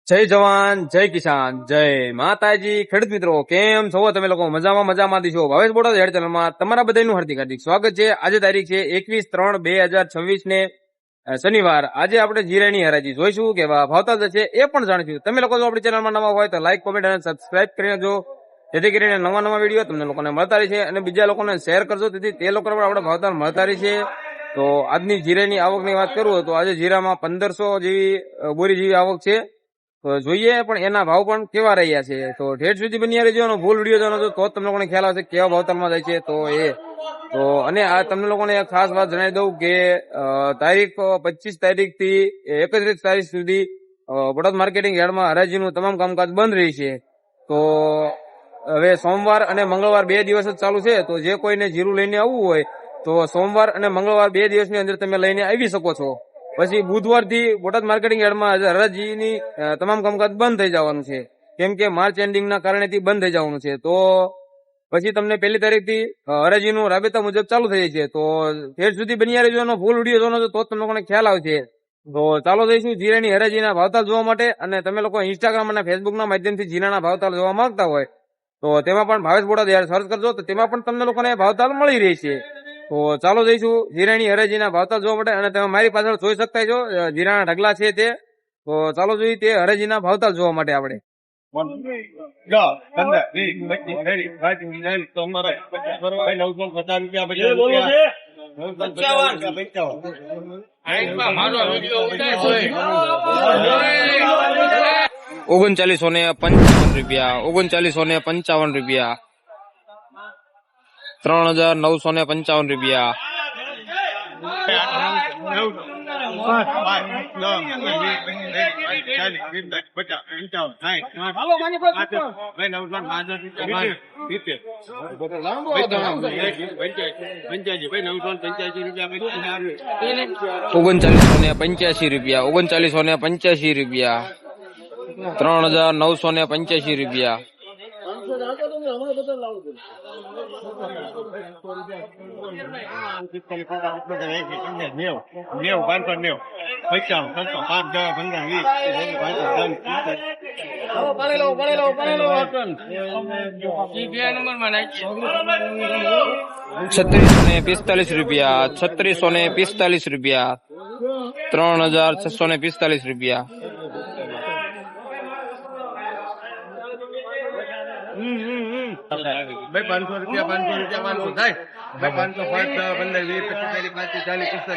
જય જવાન જય કિસાન જય માતાજી ખેડૂત મિત્રો કેમ છો તમે લોકો મજામાં છો ભાવેશ બોટાદ હેડ ચેનલમાં તમારા બધાનું હાર્દિક સ્વાગત છે। આજે તારીખ છે 21/3/2026 ને શનિવાર। આજે આપણે જીરાની હરાજી જોઈશું કે ભાવતાલ છે એ પણ જાણીશું। તમે લોકો જો આપણી ચેનલમાં નવા હોય તો લાઈક કોમેન્ટ અને સબસ્ક્રાઇબ કરી નાખજો, જેથી કરીને નવા વિડીયો તમને લોકોને મળતા રહે છે અને બીજા લોકોને શેર કરજો, તેથી તે લોકોને પણ આપણે ભાવતાલ મળતા રહે છે। તો આજની જીરાની આવકની વાત કરું તો આજે જીરામાં 1500 જેવી બોરી જેવી આવક છે। તો જોઈએ પણ એના ભાવ પણ કેવા રહ્યા છે। તો ઠેઠ સુધી બની રહેજો, ફૂલ વિડીયો જોવાનો તો તમને લોકોને ખ્યાલ આવશે કેવા ભાવતાલમાં જાય છે। તો અને આ તમને લોકોને એક ખાસ વાત જણાવી દઉં કે તારીખ 25 તારીખથી 31 તારીખ સુધી બોટાદ માર્કેટિંગ યાર્ડમાં હરાજીનું તમામ કામકાજ બંધ રહી છે। તો હવે સોમવાર અને મંગળવાર 2 દિવસ જ ચાલુ છે। તો જે કોઈને જીરું લઈને આવવું હોય તો સોમવાર અને મંગળવાર 2 દિવસની અંદર તમે લઈને આવી શકો છો। પછી બુધવારથી બોટાદ માર્કેટિંગ યાર્ડમાં હરાજીની તમામ કામકાજ બંધ થઈ જવાનું છે, કેમ કે માર્ચ એન્ડિંગના કારણેથી બંધ થઈ જવાનું છે। તો પછી તમને 1 તારીખથી હરાજીનું રાબેતા મુજબ ચાલુ થઈ જશે। તો ઠેઠ સુધી બન્યા રહેજો, ફૂલ વિડીયો જોવાનો તો તમને લોકોને ખ્યાલ આવશે। તો ચાલો જઈશું જીરાની હરાજીના ભાવતાલ જોવા માટે। અને તમે લોકો ઇન્સ્ટાગ્રામ અને ફેસબુકના માધ્યમથી જીરાના ભાવતાલ જોવા માંગતા હોય તો તેમાં પણ ભાવેશ બોટાદ સર્ચ કરજો, તો તેમાં પણ તમને લોકોને ભાવતાલ મળી રહી છે। તો ચાલો જઈશું જીરાની હરાજીના ભાવતાલ જોવા માટે। અને તમે મારી પાછળ જોઈ શકતા છો જીરાના ઢગલા છે તે। તો ચાલો જોઈએ તે હરાજીના ભાવતાલ જોવા માટે આપણે। ₹3955, ₹3955, ₹3955, ₹3985, ₹3985, ₹3645, ₹3645, ₹3645, ₹500, ₹500, થાય ભાઈ 505, 15, 20, 25, 30, 40, 45, 50,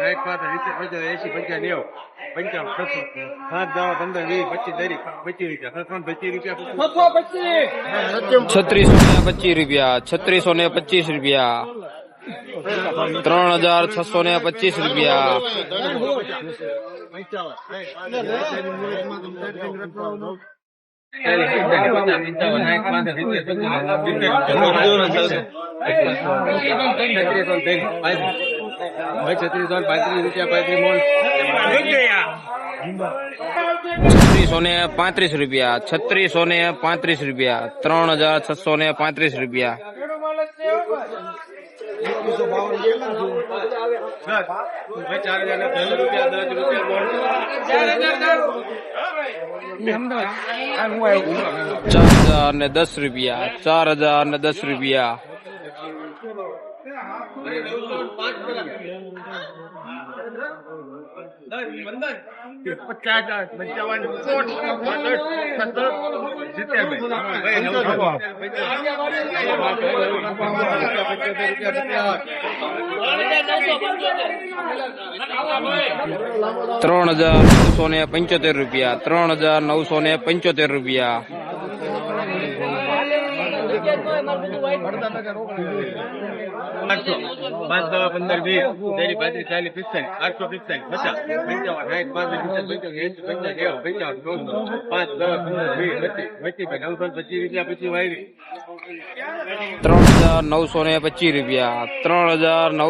₹4010,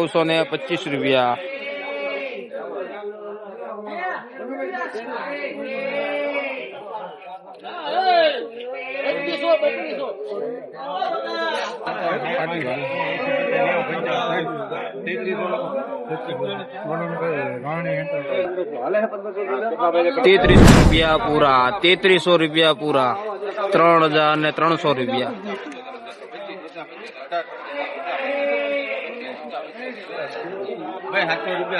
₹3925, ₹33 પૂરા, ₹33 પૂરા, 3,300 ભાઈ 700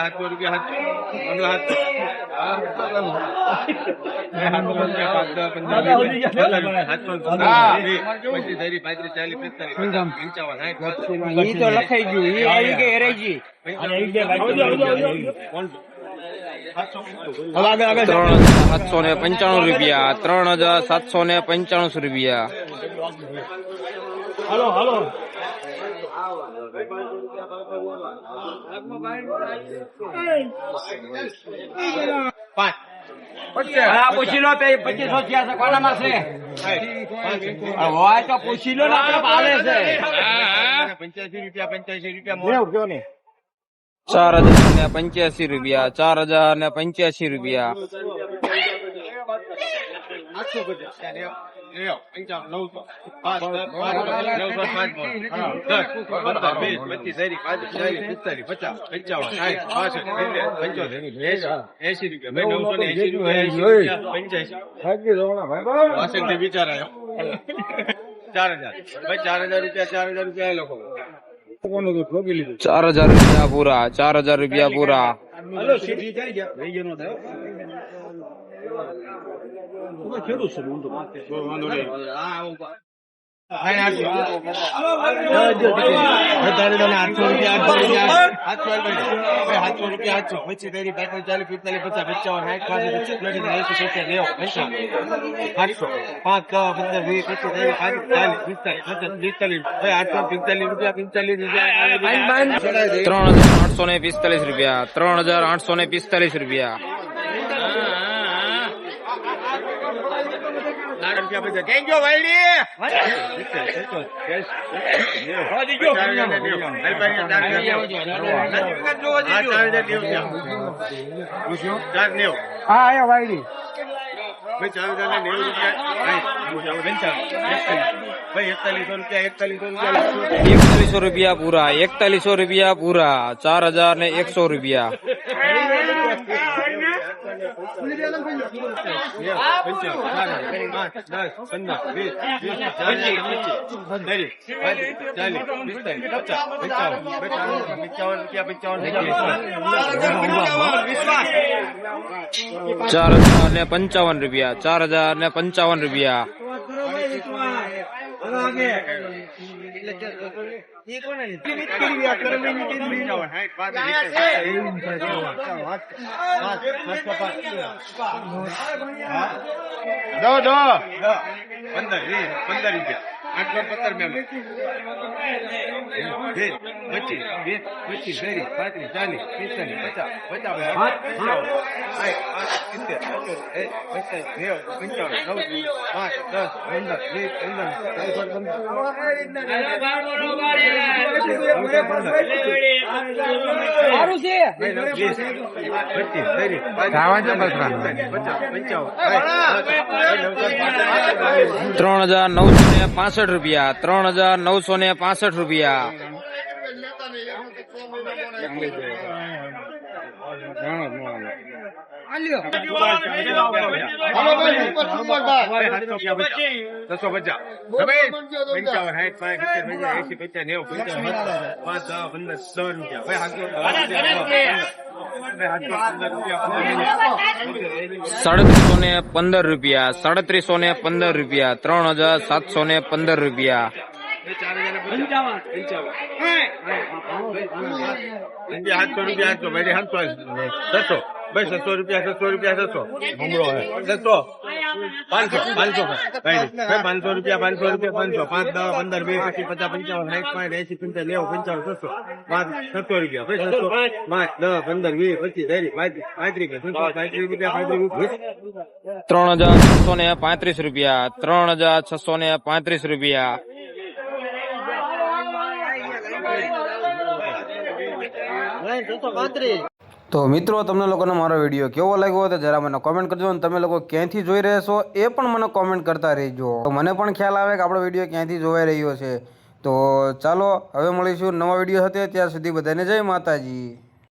રૂપિયા ₹3,795 હાલો હાલો પૂછી લો 2500 થયા છે કોનામાં છે હોય તો પૂછી લો ને આપણે ભાવે છે 85 રૂપિયા 85 ₹4,085 ₹4,085 બિચારા 4,000 રૂપિયા લોકો ₹4,000 પૂરા, ₹4,000 પૂરા. ₹3,845 ₹41 પૂરા, ₹41 પૂરા, ₹4,100 ₹4,055 ₹3,315 ₹3,715 બસ 600 રૂપિયા 600 500 રૂપિયા 500 5 10 15 20 25 50 55 60 80 85 લેવો 55 600 રૂપિયા 600 5 10 15 20 25 ₹3,635 તો મિત્રો તમને લોકોને મારો વિડીયો કેવો લાગ્યો હોય તો જરા મને કોમેન્ટ કરજો અને તમે લોકો ક્યાંથી જોઈ રહ્યા છો એ પણ મને કોમેન્ટ કરતા રહેજો તો મને પણ ખ્યાલ આવે કે આપણો વિડીયો ક્યાંથી જોવાઈ રહ્યો છે. તો તો ચાલો હવે મળીશું નવા વિડીયો સાથે, ત્યાં સુધી બધાને જય માતાજી.